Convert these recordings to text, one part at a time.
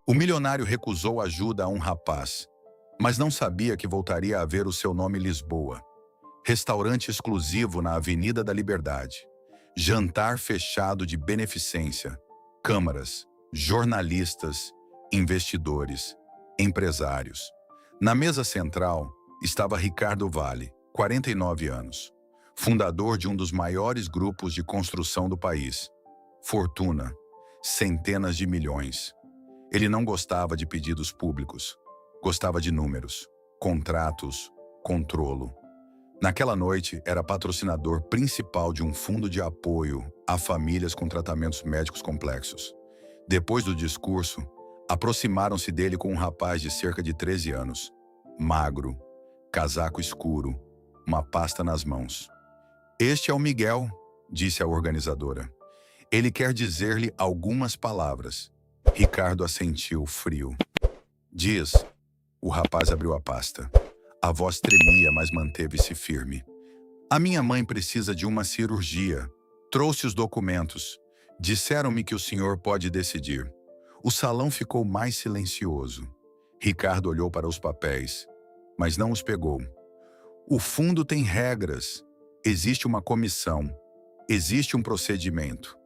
O milionário recusou ajuda a um rapaz, mas não sabia que voltaria a ver o seu nome Lisboa. Restaurante exclusivo na Avenida da Liberdade. Jantar fechado de beneficência. Câmaras, jornalistas, investidores, empresários. Na mesa central estava Ricardo Vale, 49 anos, fundador de um dos maiores grupos de construção do país. Fortuna, centenas de milhões. Ele não gostava de pedidos públicos, gostava de números, contratos, controlo. Naquela noite, era patrocinador principal de um fundo de apoio a famílias com tratamentos médicos complexos. Depois do discurso, aproximaram-se dele com um rapaz de cerca de 13 anos, magro, casaco escuro, uma pasta nas mãos. "Este é o Miguel", disse a organizadora. "Ele quer dizer-lhe algumas palavras." Ricardo assentiu, frio. "Diz." O rapaz abriu a pasta. A voz tremia, mas manteve-se firme. "A minha mãe precisa de uma cirurgia. Trouxe os documentos. Disseram-me que o senhor pode decidir." O salão ficou mais silencioso. Ricardo olhou para os papéis, mas não os pegou. "O fundo tem regras. Existe uma comissão. Existe um procedimento.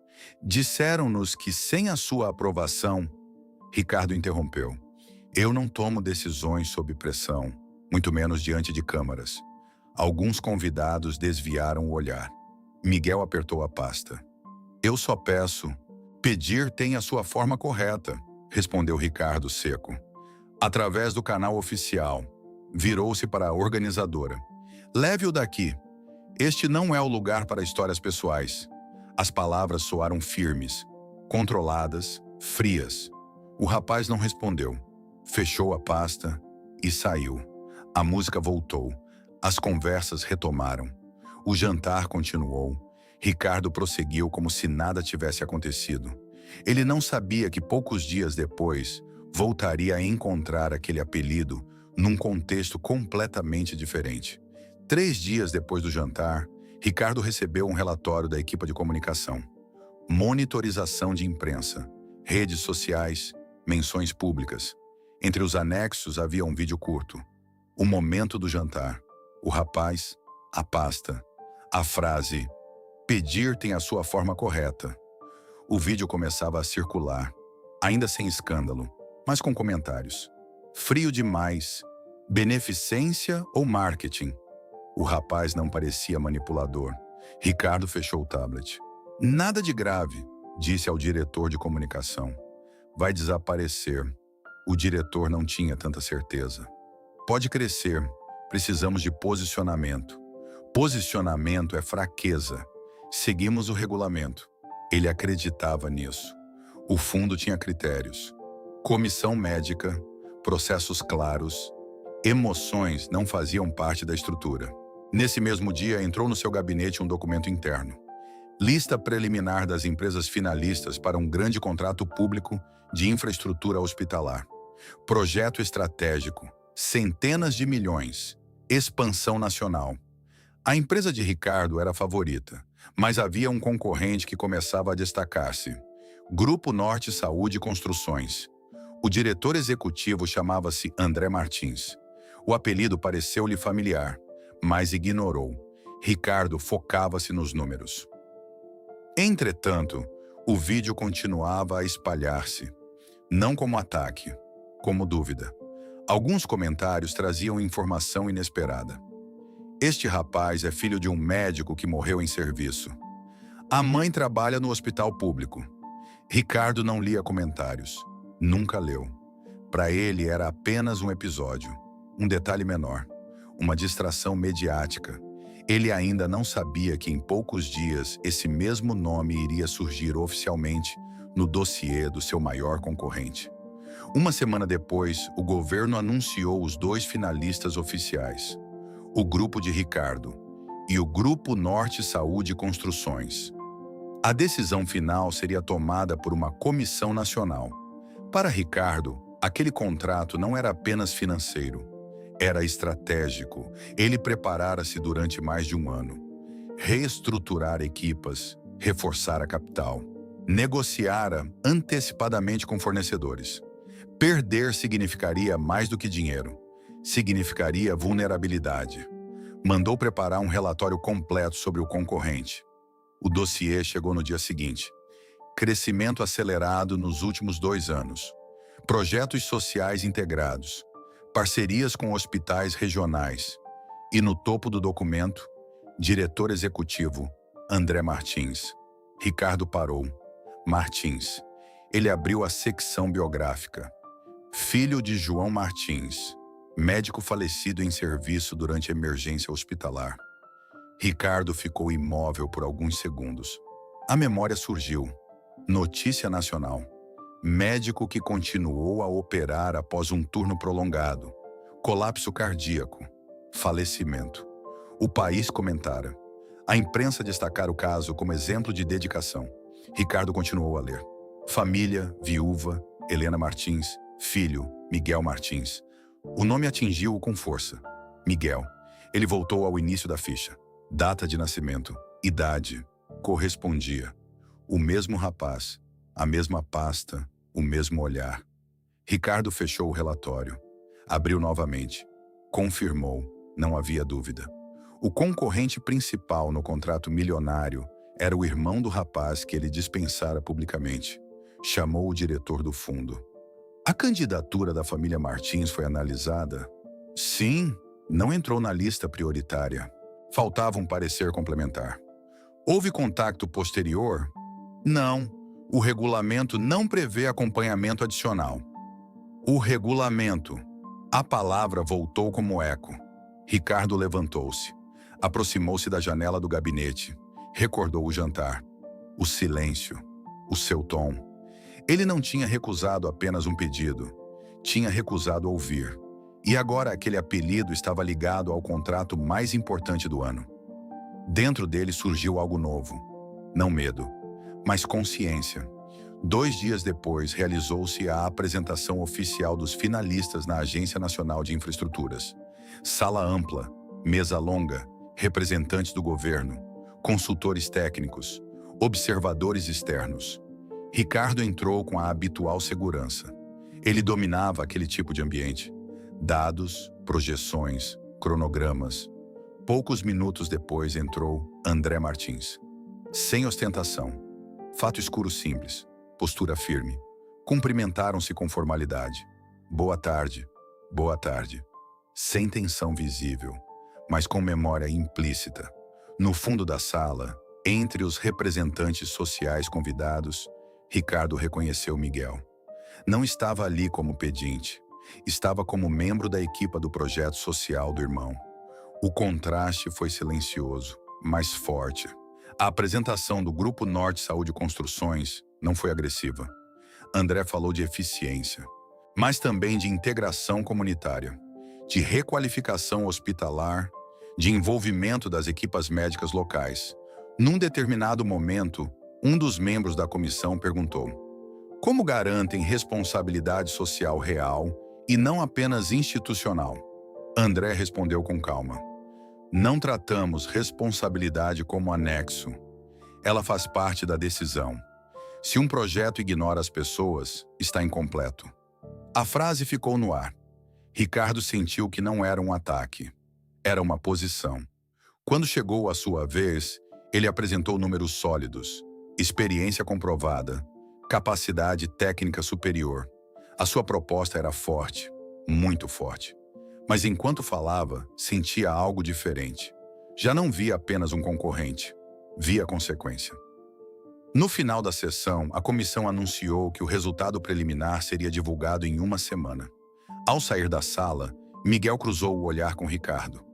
Disseram-nos que sem a sua aprovação..." Ricardo interrompeu. "Eu não tomo decisões sob pressão, muito menos diante de câmaras." Alguns convidados desviaram o olhar. Miguel apertou a pasta. "Eu só peço..." "Pedir tem a sua forma correta", respondeu Ricardo seco. Através do canal oficial, virou-se para a organizadora. "Leve-o daqui. Este não é o lugar para histórias pessoais." As palavras soaram firmes, controladas, frias. O rapaz não respondeu. Fechou a pasta e saiu. A música voltou. As conversas retomaram. O jantar continuou. Ricardo prosseguiu como se nada tivesse acontecido. Ele não sabia que poucos dias depois voltaria a encontrar aquele apelido num contexto completamente diferente. 3 dias depois do jantar, Ricardo recebeu um relatório da equipe de comunicação. Monitorização de imprensa, redes sociais, menções públicas. Entre os anexos havia um vídeo curto. O momento do jantar. O rapaz, a pasta, a frase "Pedir tem a sua forma correta." O vídeo começava a circular, ainda sem escândalo, mas com comentários. "Frio demais. Beneficência ou marketing?" O rapaz não parecia manipulador. Ricardo fechou o tablet. "Nada de grave", disse ao diretor de comunicação. "Vai desaparecer." O diretor não tinha tanta certeza. "Pode crescer. Precisamos de posicionamento." "Posicionamento é fraqueza. Seguimos o regulamento." Ele acreditava nisso. O fundo tinha critérios. Comissão médica, processos claros. Emoções não faziam parte da estrutura. Nesse mesmo dia, entrou no seu gabinete um documento interno. Lista preliminar das empresas finalistas para um grande contrato público de infraestrutura hospitalar. Projeto estratégico, centenas de milhões, expansão nacional. A empresa de Ricardo era a favorita, mas havia um concorrente que começava a destacar-se. Grupo Norte Saúde e Construções. O diretor executivo chamava-se André Martins. O apelido pareceu-lhe familiar, mas ignorou. Ricardo focava-se nos números. Entretanto, o vídeo continuava a espalhar-se. Não como ataque, como dúvida. Alguns comentários traziam informação inesperada. "Este rapaz é filho de um médico que morreu em serviço." "A mãe trabalha no hospital público." Ricardo não lia comentários. Nunca leu. Para ele era apenas um episódio, um detalhe menor, uma distração mediática. Ele ainda não sabia que em poucos dias esse mesmo nome iria surgir oficialmente no dossiê do seu maior concorrente. Uma semana depois, o governo anunciou os 2 finalistas oficiais. O Grupo de Ricardo e o Grupo Norte Saúde e Construções. A decisão final seria tomada por uma comissão nacional. Para Ricardo, aquele contrato não era apenas financeiro, era estratégico. Ele preparara-se durante mais de um ano. Reestruturar equipas, reforçar a capital. Negociara antecipadamente com fornecedores. Perder significaria mais do que dinheiro. Significaria vulnerabilidade. Mandou preparar um relatório completo sobre o concorrente. O dossiê chegou no dia seguinte. Crescimento acelerado nos últimos 2 anos. Projetos sociais integrados. Parcerias com hospitais regionais. E no topo do documento, diretor executivo, André Martins. Ricardo parou. Martins. Ele abriu a secção biográfica. Filho de João Martins, médico falecido em serviço durante a emergência hospitalar. Ricardo ficou imóvel por alguns segundos. A memória surgiu. Notícia nacional. Médico que continuou a operar após um turno prolongado. Colapso cardíaco. Falecimento. O país comentara. A imprensa destacara o caso como exemplo de dedicação. Ricardo continuou a ler. Família, viúva, Helena Martins, filho, Miguel Martins. O nome atingiu-o com força. Miguel. Ele voltou ao início da ficha. Data de nascimento, idade, correspondia. O mesmo rapaz, a mesma pasta, o mesmo olhar. Ricardo fechou o relatório. Abriu novamente. Confirmou, não havia dúvida. O concorrente principal no contrato milionário era o irmão do rapaz que ele dispensara publicamente. Chamou o diretor do fundo. A candidatura da família Martins foi analisada? Sim, não entrou na lista prioritária. Faltava um parecer complementar. Houve contato posterior? Não. O regulamento não prevê acompanhamento adicional. O regulamento. A palavra voltou como eco. Ricardo levantou-se. Aproximou-se da janela do gabinete. Recordou o jantar. O silêncio. O seu tom. Ele não tinha recusado apenas um pedido. Tinha recusado ouvir. E agora aquele apelido estava ligado ao contrato mais importante do ano. Dentro dele surgiu algo novo. Não medo, mas consciência. 2 dias depois, realizou-se a apresentação oficial dos finalistas na Agência Nacional de Infraestruturas. Sala ampla, mesa longa, representantes do governo, consultores técnicos, observadores externos. Ricardo entrou com a habitual segurança. Ele dominava aquele tipo de ambiente. Dados, projeções, cronogramas. Poucos minutos depois entrou André Martins. Sem ostentação. Fato escuro simples. Postura firme. Cumprimentaram-se com formalidade. Boa tarde. Boa tarde. Sem tensão visível, mas com memória implícita. No fundo da sala, entre os representantes sociais convidados, Ricardo reconheceu Miguel. Não estava ali como pedinte. Estava como membro da equipa do projeto social do irmão. O contraste foi silencioso, mas forte. A apresentação do Grupo Norte Saúde Construções não foi agressiva. André falou de eficiência, mas também de integração comunitária, de requalificação hospitalar, de envolvimento das equipas médicas locais. Num determinado momento, um dos membros da comissão perguntou: como garantem responsabilidade social real e não apenas institucional? André respondeu com calma: não tratamos responsabilidade como anexo. Ela faz parte da decisão. Se um projeto ignora as pessoas, está incompleto. A frase ficou no ar. Ricardo sentiu que não era um ataque. Era uma posição. Quando chegou a sua vez, ele apresentou números sólidos, experiência comprovada, capacidade técnica superior. A sua proposta era forte, muito forte. Mas enquanto falava, sentia algo diferente. Já não via apenas um concorrente, via consequência. No final da sessão, a comissão anunciou que o resultado preliminar seria divulgado em 1 semana. Ao sair da sala, Miguel cruzou o olhar com Ricardo.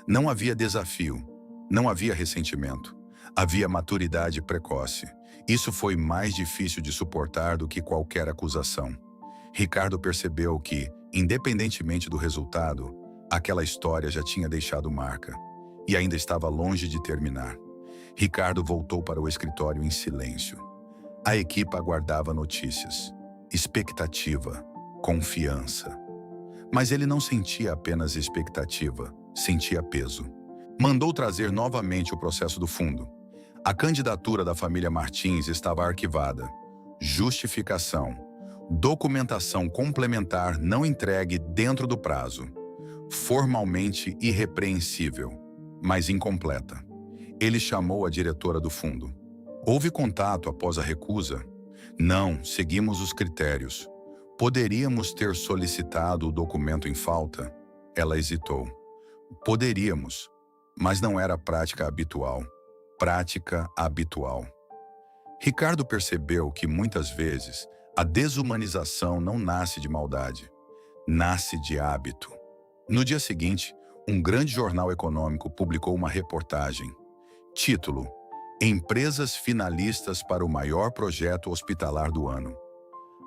Não havia desafio, não havia ressentimento. Havia maturidade precoce. Isso foi mais difícil de suportar do que qualquer acusação. Ricardo percebeu que, independentemente do resultado, aquela história já tinha deixado marca e ainda estava longe de terminar. Ricardo voltou para o escritório em silêncio. A equipe aguardava notícias, expectativa, confiança. Mas ele não sentia apenas expectativa, sentia peso. Mandou trazer novamente o processo do fundo. A candidatura da família Martins estava arquivada. Justificação. Documentação complementar não entregue dentro do prazo. Formalmente irrepreensível, mas incompleta. Ele chamou a diretora do fundo. Houve contato após a recusa? Não, seguimos os critérios. Poderíamos ter solicitado o documento em falta? Ela hesitou. Poderíamos, mas não era prática habitual. Prática habitual. Ricardo percebeu que, muitas vezes, a desumanização não nasce de maldade, nasce de hábito. No dia seguinte, um grande jornal econômico publicou uma reportagem. Título: Empresas finalistas para o maior projeto hospitalar do ano.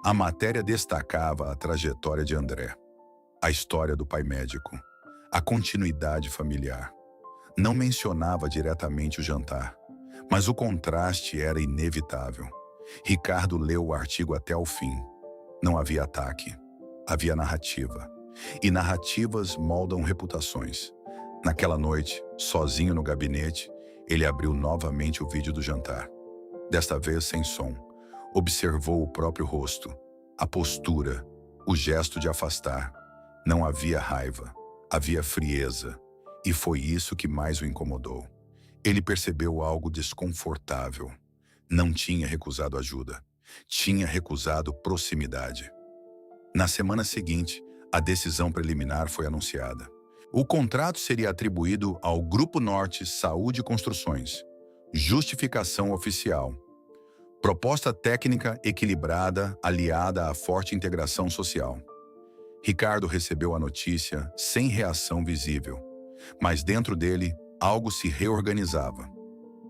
A matéria destacava a trajetória de André, a história do pai médico, a continuidade familiar. Não mencionava diretamente o jantar, mas o contraste era inevitável. Ricardo leu o artigo até o fim. Não havia ataque, havia narrativa. E narrativas moldam reputações. Naquela noite, sozinho no gabinete, ele abriu novamente o vídeo do jantar. Desta vez sem som. Observou o próprio rosto, a postura, o gesto de afastar. Não havia raiva, havia frieza. E foi isso que mais o incomodou. Ele percebeu algo desconfortável. Não tinha recusado ajuda. Tinha recusado proximidade. Na semana seguinte, a decisão preliminar foi anunciada. O contrato seria atribuído ao Grupo Norte Saúde e Construções. Justificação oficial. Proposta técnica equilibrada, aliada à forte integração social. Ricardo recebeu a notícia sem reação visível. Mas dentro dele, algo se reorganizava.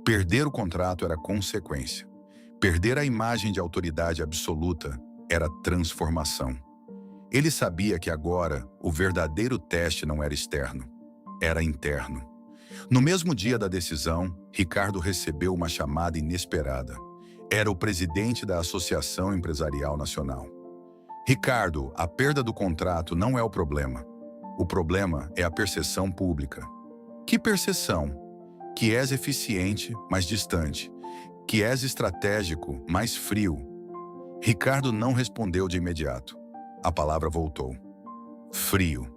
Perder o contrato era consequência. Perder a imagem de autoridade absoluta era transformação. Ele sabia que agora o verdadeiro teste não era externo, era interno. No mesmo dia da decisão, Ricardo recebeu uma chamada inesperada. Era o presidente da Associação Empresarial Nacional. Ricardo, a perda do contrato não é o problema. O problema é a percepção pública. Que percepção? Que és eficiente, mas distante. Que és estratégico, mas frio. Ricardo não respondeu de imediato. A palavra voltou. Frio.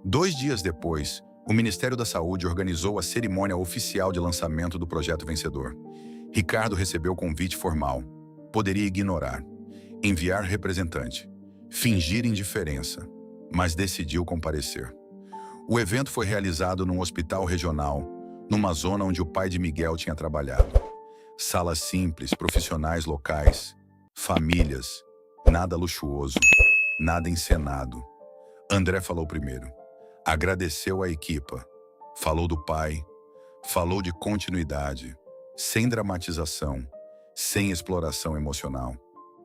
2 dias depois, o Ministério da Saúde organizou a cerimônia oficial de lançamento do projeto vencedor. Ricardo recebeu o convite formal. Poderia ignorar, enviar representante, fingir indiferença, mas decidiu comparecer. O evento foi realizado num hospital regional, numa zona onde o pai de Miguel tinha trabalhado. Sala simples, profissionais locais, famílias, nada luxuoso, nada encenado. André falou primeiro. Agradeceu a equipa. Falou do pai. Falou de continuidade, sem dramatização, sem exploração emocional.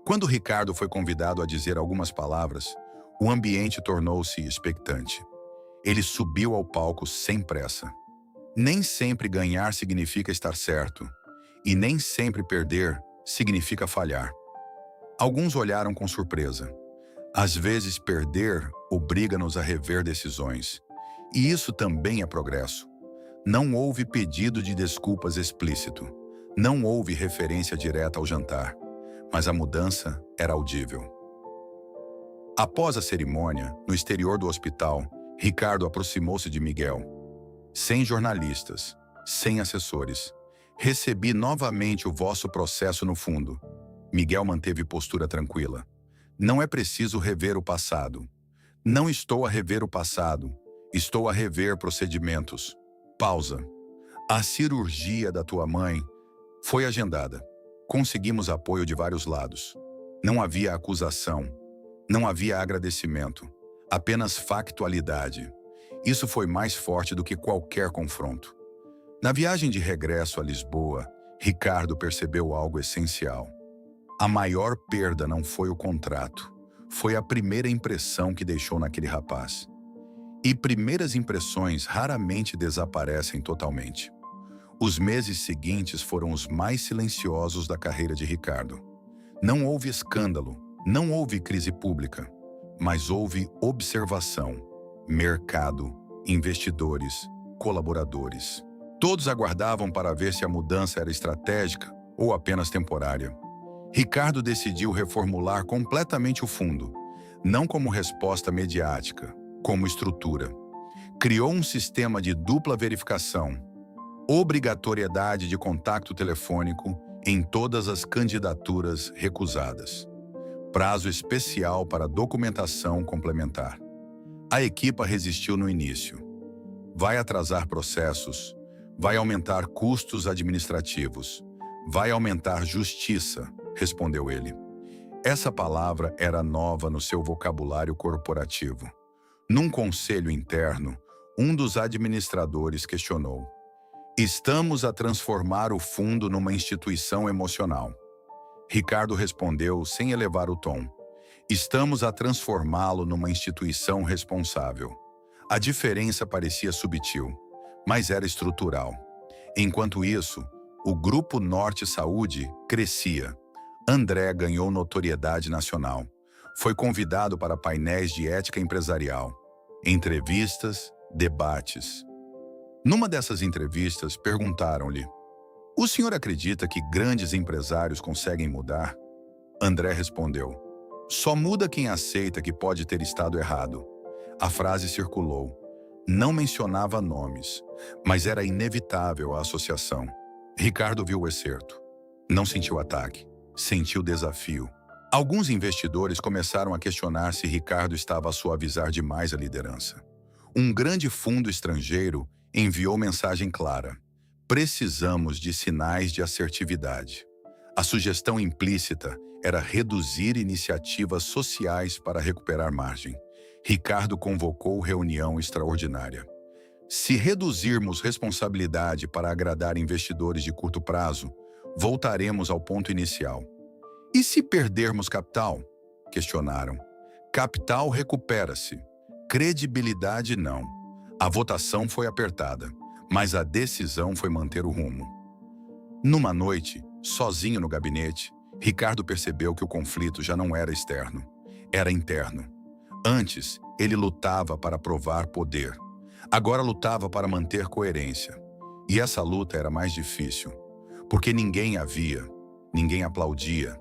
Quando Ricardo foi convidado a dizer algumas palavras, o ambiente tornou-se expectante. Ele subiu ao palco sem pressa. Nem sempre ganhar significa estar certo, e nem sempre perder significa falhar. Alguns olharam com surpresa. Às vezes, perder obriga-nos a rever decisões. E isso também é progresso. Não houve pedido de desculpas explícito. Não houve referência direta ao jantar. Mas a mudança era audível. Após a cerimônia, no exterior do hospital, Ricardo aproximou-se de Miguel. Sem jornalistas, sem assessores. Recebi novamente o vosso processo no fundo. Miguel manteve postura tranquila. Não é preciso rever o passado. Não estou a rever o passado. Estou a rever procedimentos. Pausa. A cirurgia da tua mãe foi agendada. Conseguimos apoio de vários lados. Não havia acusação. Não havia agradecimento. Apenas factualidade. Isso foi mais forte do que qualquer confronto. Na viagem de regresso a Lisboa, Ricardo percebeu algo essencial. A maior perda não foi o contrato. Foi a primeira impressão que deixou naquele rapaz. E primeiras impressões raramente desaparecem totalmente. Os meses seguintes foram os mais silenciosos da carreira de Ricardo. Não houve escândalo, não houve crise pública, mas houve observação, mercado, investidores, colaboradores. Todos aguardavam para ver se a mudança era estratégica ou apenas temporária. Ricardo decidiu reformular completamente o fundo, não como resposta mediática, como estrutura. Criou um sistema de dupla verificação, obrigatoriedade de contato telefônico em todas as candidaturas recusadas, prazo especial para documentação complementar. A equipa resistiu no início. Vai atrasar processos, vai aumentar custos administrativos, vai aumentar justiça, respondeu ele. Essa palavra era nova no seu vocabulário corporativo. Num conselho interno, um dos administradores questionou: "Estamos a transformar o fundo numa instituição emocional." Ricardo respondeu sem elevar o tom: "Estamos a transformá-lo numa instituição responsável." A diferença parecia sutil, mas era estrutural. Enquanto isso, o Grupo Norte Saúde crescia. André ganhou notoriedade nacional. Foi convidado para painéis de ética empresarial, entrevistas, debates. Numa dessas entrevistas, perguntaram-lhe: "O senhor acredita que grandes empresários conseguem mudar?" André respondeu: "Só muda quem aceita que pode ter estado errado." A frase circulou. Não mencionava nomes, mas era inevitável a associação. Ricardo viu o excerto. Não sentiu ataque, sentiu desafio. Alguns investidores começaram a questionar se Ricardo estava a suavizar demais a liderança. Um grande fundo estrangeiro enviou mensagem clara: "Precisamos de sinais de assertividade." A sugestão implícita era reduzir iniciativas sociais para recuperar margem. Ricardo convocou reunião extraordinária. "Se reduzirmos responsabilidade para agradar investidores de curto prazo, voltaremos ao ponto inicial." "E se perdermos capital?" questionaram. "Capital recupera-se. Credibilidade não." A votação foi apertada, mas a decisão foi manter o rumo. Numa noite, sozinho no gabinete, Ricardo percebeu que o conflito já não era externo, era interno. Antes, ele lutava para provar poder. Agora lutava para manter coerência. E essa luta era mais difícil, porque ninguém a via, ninguém aplaudia.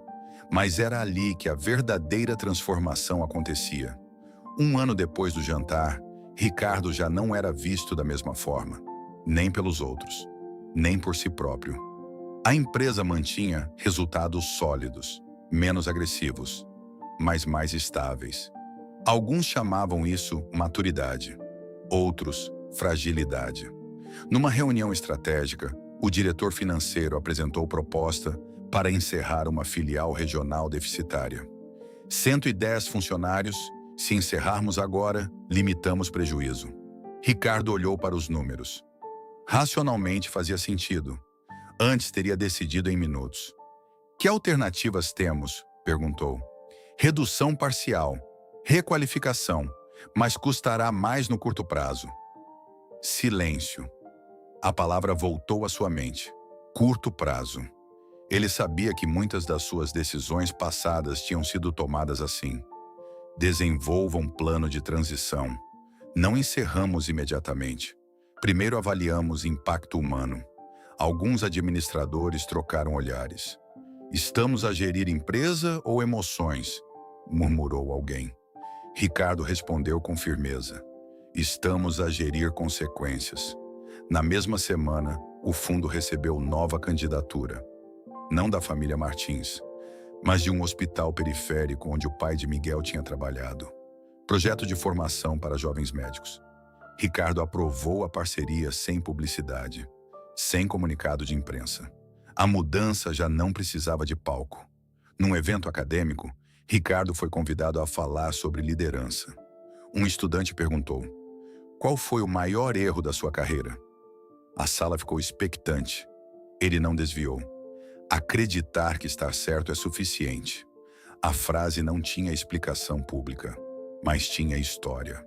Mas era ali que a verdadeira transformação acontecia. Um ano depois do jantar, Ricardo já não era visto da mesma forma, nem pelos outros, nem por si próprio. A empresa mantinha resultados sólidos, menos agressivos, mas mais estáveis. Alguns chamavam isso maturidade, outros fragilidade. Numa reunião estratégica, o diretor financeiro apresentou proposta para encerrar uma filial regional deficitária. 110 funcionários, se encerrarmos agora, limitamos prejuízo. Ricardo olhou para os números. Racionalmente fazia sentido. Antes teria decidido em minutos. "Que alternativas temos?" perguntou. "Redução parcial, requalificação, mas custará mais no curto prazo." Silêncio. A palavra voltou à sua mente. Curto prazo. Ele sabia que muitas das suas decisões passadas tinham sido tomadas assim. Desenvolva um plano de transição. Não encerramos imediatamente. Primeiro avaliamos impacto humano. Alguns administradores trocaram olhares. "Estamos a gerir empresa ou emoções?" murmurou alguém. Ricardo respondeu com firmeza: "Estamos a gerir consequências." Na mesma semana, o fundo recebeu nova candidatura. Não da família Martins, mas de um hospital periférico onde o pai de Miguel tinha trabalhado. Projeto de formação para jovens médicos. Ricardo aprovou a parceria sem publicidade, sem comunicado de imprensa. A mudança já não precisava de palco. Num evento acadêmico, Ricardo foi convidado a falar sobre liderança. Um estudante perguntou: "Qual foi o maior erro da sua carreira?" A sala ficou expectante. Ele não desviou. "Acreditar que estar certo é suficiente." A frase não tinha explicação pública, mas tinha história.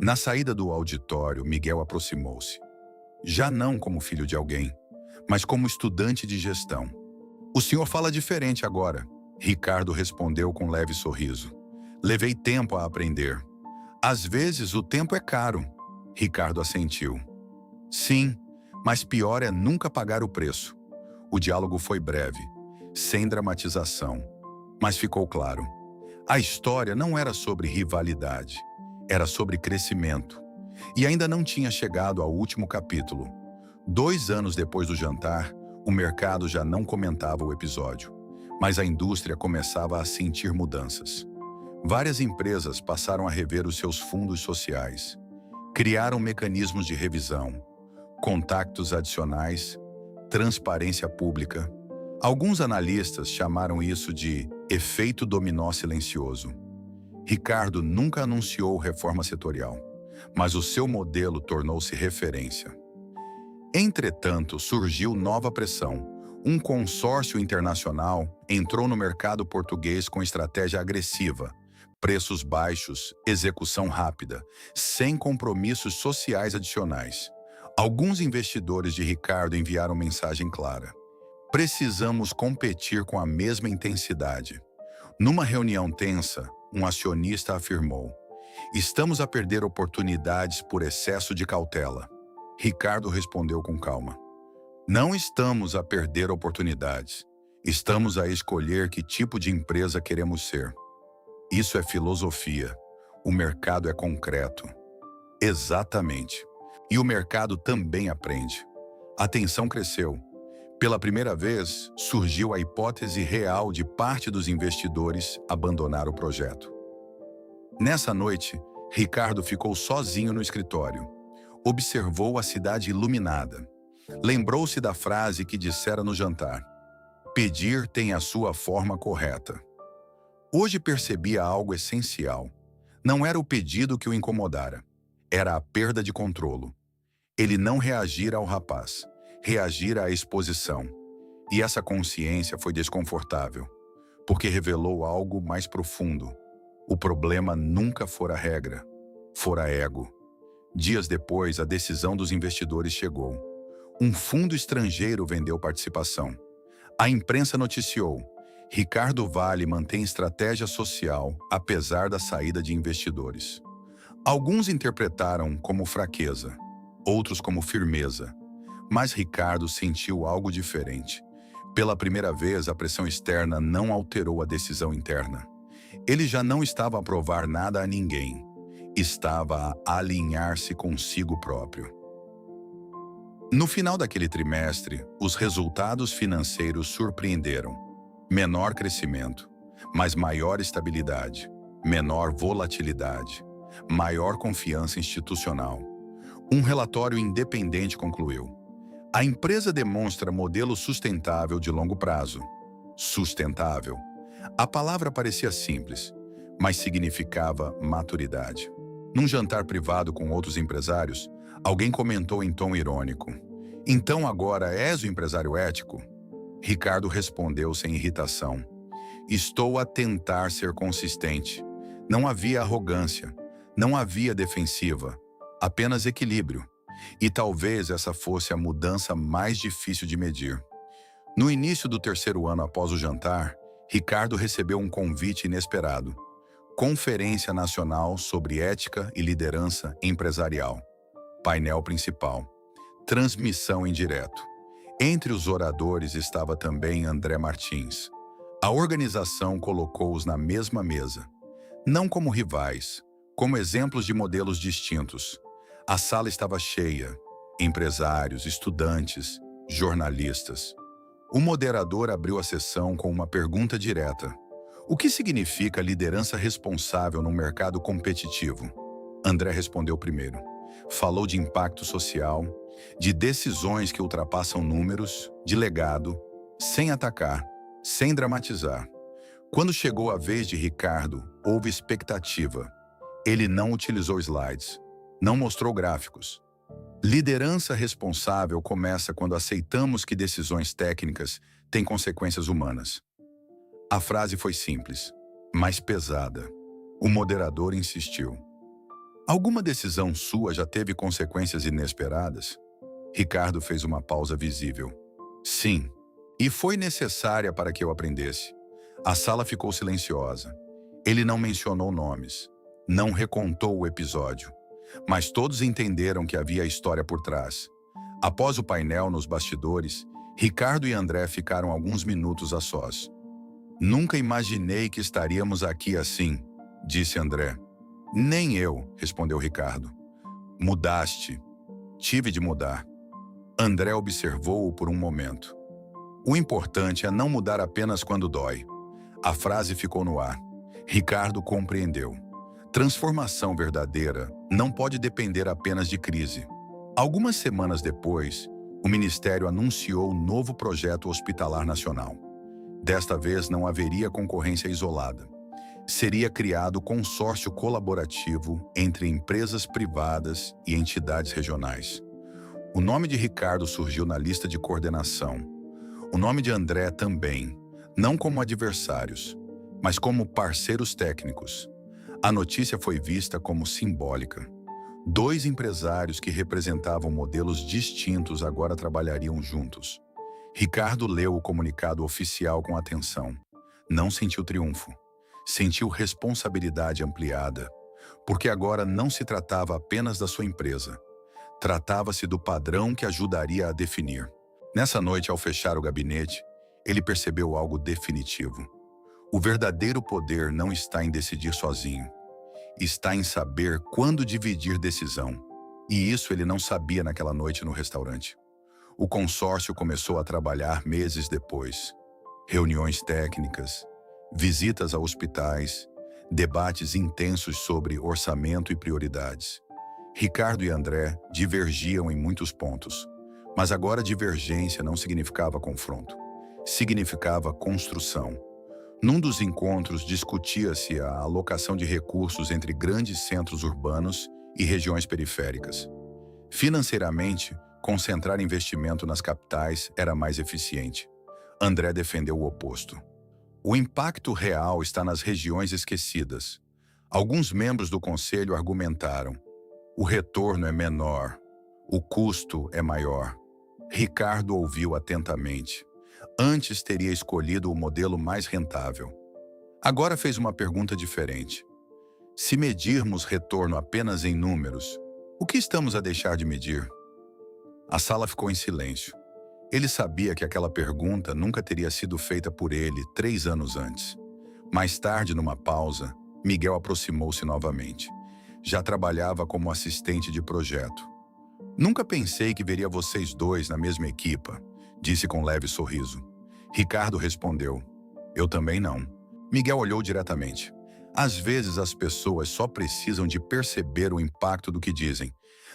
Na saída do auditório, Miguel aproximou-se. Já não como filho de alguém, mas como estudante de gestão. "O senhor fala diferente agora." Ricardo respondeu com leve sorriso. "Levei tempo a aprender." "Às vezes o tempo é caro." Ricardo assentiu. "Sim, mas pior é nunca pagar o preço." O diálogo foi breve. sem dramatização. Mas ficou claro. A história não era sobre rivalidade, era sobre crescimento. E ainda não tinha chegado ao último capítulo. 2 anos depois do jantar, o mercado já não comentava o episódio, mas a indústria começava a sentir mudanças. Várias empresas passaram a rever os seus fundos sociais, criaram mecanismos de revisão, contactos adicionais, transparência pública. Alguns analistas chamaram isso de efeito dominó silencioso. Ricardo nunca anunciou reforma setorial, mas o seu modelo tornou-se referência. Entretanto, surgiu nova pressão. Um consórcio internacional entrou no mercado português com estratégia agressiva, preços baixos, execução rápida, sem compromissos sociais adicionais. Alguns investidores de Ricardo enviaram mensagem clara: precisamos competir com a mesma intensidade. Numa reunião tensa, um acionista afirmou: estamos a perder oportunidades por excesso de cautela. Ricardo respondeu com calma: não estamos a perder oportunidades. Estamos a escolher que tipo de empresa queremos ser. Isso é filosofia. O mercado é concreto. Exatamente. E o mercado também aprende. A tensão cresceu. Pela primeira vez, surgiu a hipótese real de parte dos investidores abandonar o projeto. Nessa noite, Ricardo ficou sozinho no escritório. Observou a cidade iluminada. Lembrou-se da frase que dissera no jantar: pedir tem a sua forma correta. Hoje percebia algo essencial. Não era o pedido que o incomodara. Era a perda de controlo. Ele não reagira ao rapaz, reagira à exposição. E essa consciência foi desconfortável, porque revelou algo mais profundo. O problema nunca fora regra, fora ego. Dias depois, a decisão dos investidores chegou. Um fundo estrangeiro vendeu participação. A imprensa noticiou: Ricardo Vale mantém estratégia social apesar da saída de investidores. Alguns interpretaram como fraqueza, outros como firmeza. Mas Ricardo sentiu algo diferente. Pela primeira vez, a pressão externa não alterou a decisão interna. Ele já não estava a provar nada a ninguém. Estava a alinhar-se consigo próprio. No final daquele trimestre, os resultados financeiros surpreenderam. Menor crescimento, mas maior estabilidade, menor volatilidade, maior confiança institucional. Um relatório independente concluiu: a empresa demonstra modelo sustentável de longo prazo. Sustentável. A palavra parecia simples, mas significava maturidade. Num jantar privado com outros empresários, alguém comentou em tom irônico: então agora és o empresário ético? Ricardo respondeu sem irritação: estou a tentar ser consistente. Não havia arrogância, não havia defensiva, apenas equilíbrio. E talvez essa fosse a mudança mais difícil de medir. No início do 3º ano após o jantar, Ricardo recebeu um convite inesperado. Conferência Nacional sobre Ética e Liderança Empresarial. Painel principal. Transmissão em direto. Entre os oradores estava também André Martins. A organização colocou-os na mesma mesa. Não como rivais, como exemplos de modelos distintos. A sala estava cheia. Empresários, estudantes, jornalistas. O moderador abriu a sessão com uma pergunta direta: o que significa liderança responsável num mercado competitivo? André respondeu primeiro. Falou de impacto social, de decisões que ultrapassam números, de legado, sem atacar, sem dramatizar. Quando chegou a vez de Ricardo, houve expectativa. Ele não utilizou slides, não mostrou gráficos. Liderança responsável começa quando aceitamos que decisões técnicas têm consequências humanas. A frase foi simples, mas pesada. O moderador insistiu: alguma decisão sua já teve consequências inesperadas? Ricardo fez uma pausa visível. Sim, e foi necessária para que eu aprendesse. A sala ficou silenciosa. Ele não mencionou nomes, não recontou o episódio, mas todos entenderam que havia história por trás. Após o painel nos bastidores, Ricardo e André ficaram alguns minutos a sós. Nunca imaginei que estaríamos aqui assim, disse André. Nem eu, respondeu Ricardo. Mudaste. Tive de mudar. André observou-o por um momento. O importante é não mudar apenas quando dói. A frase ficou no ar. Ricardo compreendeu. Transformação verdadeira não pode depender apenas de crise. Algumas semanas depois, o Ministério anunciou um novo projeto hospitalar nacional. Desta vez não haveria concorrência isolada. Seria criado consórcio colaborativo entre empresas privadas e entidades regionais. O nome de Ricardo surgiu na lista de coordenação. O nome de André também, não como adversários, mas como parceiros técnicos. A notícia foi vista como simbólica. Dois empresários que representavam modelos distintos agora trabalhariam juntos. Ricardo leu o comunicado oficial com atenção. Não sentiu triunfo. Sentiu responsabilidade ampliada, porque agora não se tratava apenas da sua empresa. Tratava-se do padrão que ajudaria a definir. Nessa noite, ao fechar o gabinete, ele percebeu algo definitivo. O verdadeiro poder não está em decidir sozinho. Está em saber quando dividir decisão. E isso ele não sabia naquela noite no restaurante. O consórcio começou a trabalhar meses depois. Reuniões técnicas, visitas a hospitais, debates intensos sobre orçamento e prioridades. Ricardo e André divergiam em muitos pontos, mas agora divergência não significava confronto, significava construção. Num dos encontros discutia-se a alocação de recursos entre grandes centros urbanos e regiões periféricas. Financeiramente, concentrar investimento nas capitais era mais eficiente. André defendeu o oposto. O impacto real está nas regiões esquecidas. Alguns membros do conselho argumentaram: o retorno é menor, o custo é maior. Ricardo ouviu atentamente. Antes teria escolhido o modelo mais rentável. Agora fez uma pergunta diferente. Se medirmos retorno apenas em números, o que estamos a deixar de medir? A sala ficou em silêncio. Ele sabia que aquela pergunta nunca teria sido feita por ele 3 anos antes. Mais tarde, numa pausa, Miguel aproximou-se novamente. Já trabalhava como assistente de projeto. Nunca pensei que veria vocês dois na mesma equipa, disse com leve sorriso. Ricardo respondeu: eu também não. Miguel olhou diretamente. Às vezes as pessoas só precisam de perceber o impacto do que dizem.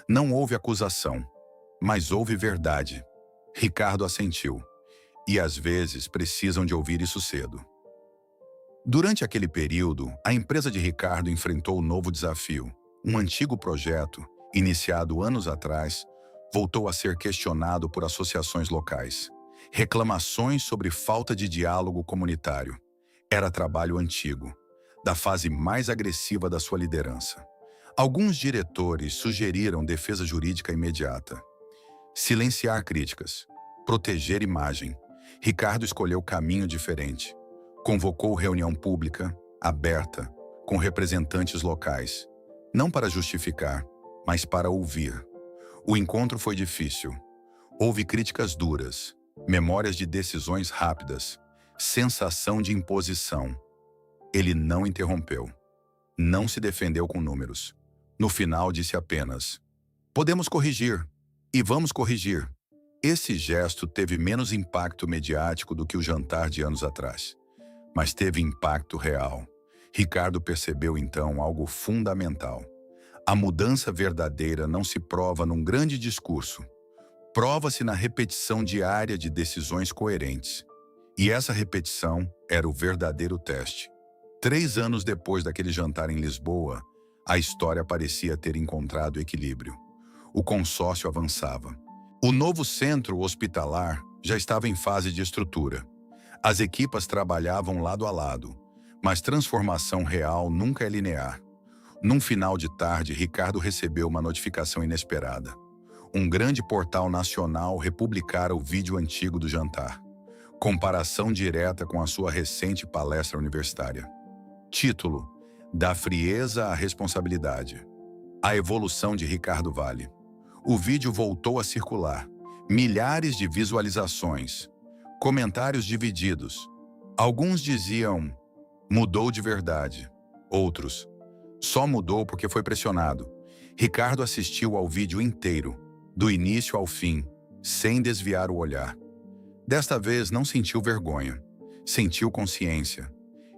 Não houve acusação, mas houve verdade. Ricardo assentiu. E às vezes precisam de ouvir isso cedo. Durante aquele período, a empresa de Ricardo enfrentou um novo desafio. Um antigo projeto, iniciado anos atrás, voltou a ser questionado por associações locais. Reclamações sobre falta de diálogo comunitário. Era trabalho antigo, da fase mais agressiva da sua liderança. Alguns diretores sugeriram defesa jurídica imediata. Silenciar críticas. Proteger imagem. Ricardo escolheu caminho diferente. Convocou reunião pública, aberta, com representantes locais. Não para justificar, mas para ouvir. O encontro foi difícil. Houve críticas duras, memórias de decisões rápidas, sensação de imposição. Ele não interrompeu. Não se defendeu com números. No final disse apenas: podemos corrigir, e vamos corrigir. Esse gesto teve menos impacto mediático do que o jantar de anos atrás, mas teve impacto real. Ricardo percebeu então algo fundamental. A mudança verdadeira não se prova num grande discurso. Prova-se na repetição diária de decisões coerentes. E essa repetição era o verdadeiro teste. 3 anos depois daquele jantar em Lisboa, a história parecia ter encontrado equilíbrio. O consórcio avançava. O novo centro hospitalar já estava em fase de estrutura. As equipas trabalhavam lado a lado, mas transformação real nunca é linear. Num final de tarde, Ricardo recebeu uma notificação inesperada. Um grande portal nacional republicara o vídeo antigo do jantar. Comparação direta com a sua recente palestra universitária. Título: Da frieza à responsabilidade. A evolução de Ricardo Vale. O vídeo voltou a circular, Milhares de visualizações, comentários divididos. Alguns diziam, mudou de verdade. Outros, só mudou porque foi pressionado. Ricardo assistiu ao vídeo inteiro, do início ao fim, sem desviar o olhar. Desta vez não sentiu vergonha, sentiu consciência.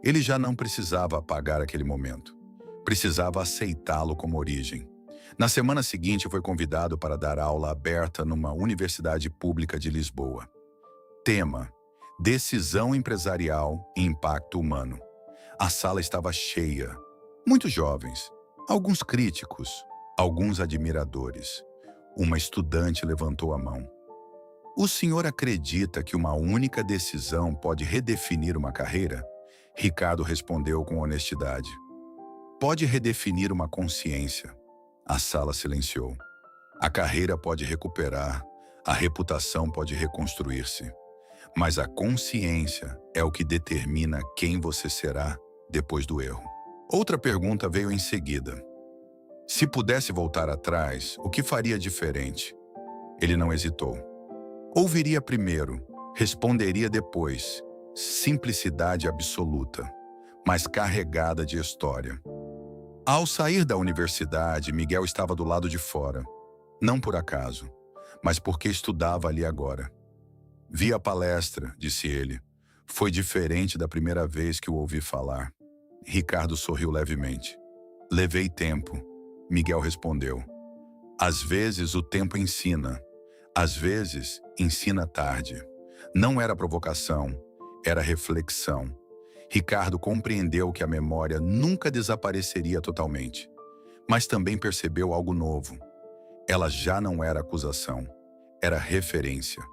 Ele já não precisava apagar aquele momento. Precisava aceitá-lo como origem. Na semana seguinte foi convidado para dar aula aberta numa universidade pública de Lisboa. Tema: Decisão empresarial e impacto humano. A sala estava cheia. Muitos jovens, alguns críticos, alguns admiradores. Uma estudante levantou a mão. O senhor acredita que uma única decisão pode redefinir uma carreira? Ricardo respondeu com honestidade. Pode redefinir uma consciência. A sala silenciou. A carreira pode recuperar, a reputação pode reconstruir-se. Mas a consciência é o que determina quem você será depois do erro. Outra pergunta veio em seguida. Se pudesse voltar atrás, o que faria diferente? Ele não hesitou. Ouviria primeiro, responderia depois. Simplicidade absoluta, mas carregada de história. Ao sair da universidade, Miguel estava do lado de fora. Não por acaso, mas porque estudava ali agora. Vi a palestra, disse ele. Foi diferente da primeira vez que o ouvi falar. Ricardo sorriu levemente. Levei tempo, Miguel respondeu. Às vezes o tempo ensina. Às vezes ensina tarde. Não era provocação, era reflexão. Ricardo compreendeu que a memória nunca desapareceria totalmente, mas também percebeu algo novo. Ela já não era acusação, era referência.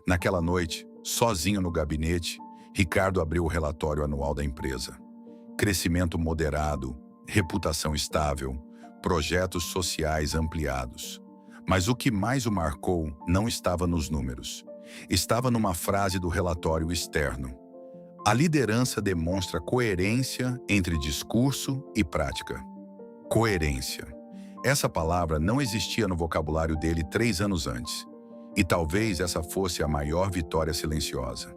Naquela noite, sozinho no gabinete, Ricardo abriu o relatório anual da empresa. Crescimento moderado, reputação estável, projetos sociais ampliados. Mas o que mais o marcou não estava nos números. Estava numa frase do relatório externo. A liderança demonstra coerência entre discurso e prática. Coerência. Essa palavra não existia no vocabulário dele 3 anos antes. E talvez essa fosse a maior vitória silenciosa.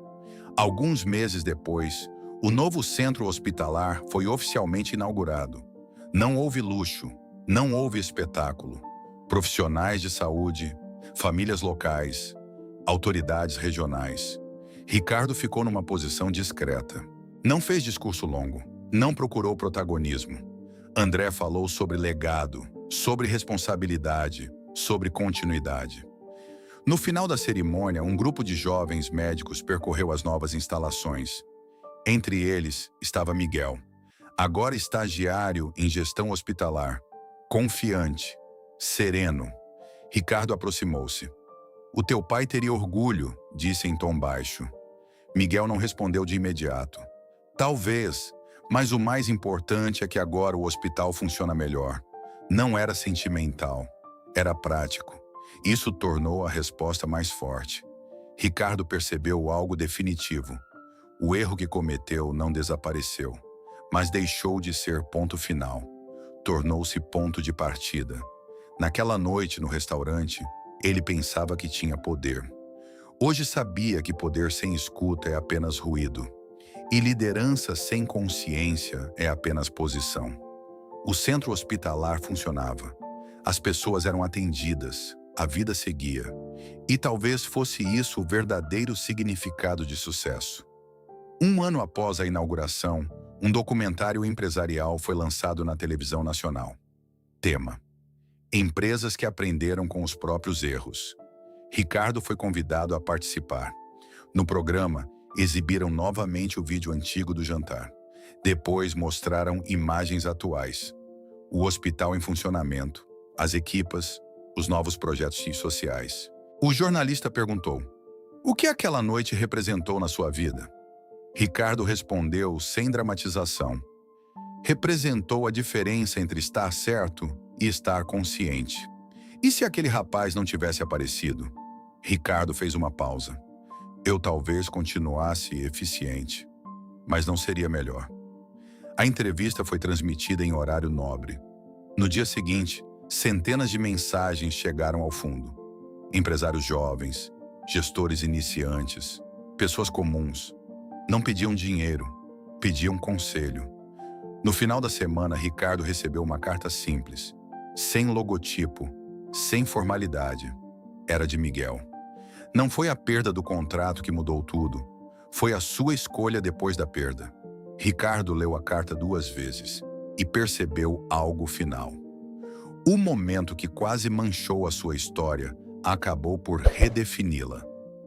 Alguns meses depois, o novo centro hospitalar foi oficialmente inaugurado. Não houve luxo, não houve espetáculo. Profissionais de saúde, famílias locais, autoridades regionais. Ricardo ficou numa posição discreta. Não fez discurso longo, não procurou protagonismo. André falou sobre legado, sobre responsabilidade, sobre continuidade. No final da cerimônia, um grupo de jovens médicos percorreu as novas instalações. Entre eles estava Miguel, agora estagiário em gestão hospitalar, confiante, sereno. Ricardo aproximou-se. O teu pai teria orgulho, disse em tom baixo. Miguel não respondeu de imediato. Talvez, mas o mais importante é que agora o hospital funciona melhor. Não era sentimental, era prático. Isso tornou a resposta mais forte. Ricardo percebeu algo definitivo. O erro que cometeu não desapareceu, mas deixou de ser ponto final. Tornou-se ponto de partida. Naquela noite no restaurante, ele pensava que tinha poder. Hoje sabia que poder sem escuta é apenas ruído. E liderança sem consciência é apenas posição. O centro hospitalar funcionava. As pessoas eram atendidas, a vida seguia. E talvez fosse isso o verdadeiro significado de sucesso. 1 ano após a inauguração, um documentário empresarial foi lançado na televisão nacional. Tema: Empresas que aprenderam com os próprios erros. Ricardo foi convidado a participar. No programa, exibiram novamente o vídeo antigo do jantar. Depois mostraram imagens atuais. O hospital em funcionamento, as equipas, os novos projetos sociais. O jornalista perguntou: o que aquela noite representou na sua vida? Ricardo respondeu sem dramatização. Representou a diferença entre estar certo e estar consciente. E se aquele rapaz não tivesse aparecido? Ricardo fez uma pausa. Eu talvez continuasse eficiente, mas não seria melhor. A entrevista foi transmitida em horário nobre. No dia seguinte, centenas de mensagens chegaram ao fundo. Empresários jovens, gestores iniciantes, pessoas comuns. Não pediam dinheiro, pediam conselho. No final da semana, Ricardo recebeu uma carta simples, sem logotipo, sem formalidade. Era de Miguel. Não foi a perda do contrato que mudou tudo. Foi a sua escolha depois da perda. Ricardo leu a carta 2 vezes e percebeu algo final. O momento que quase manchou a sua história acabou por redefini-la.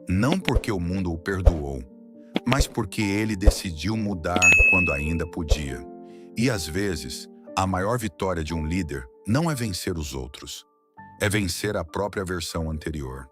Não porque o mundo o perdoou, mas porque ele decidiu mudar quando ainda podia. E às vezes, a maior vitória de um líder não é vencer os outros, é vencer a própria versão anterior.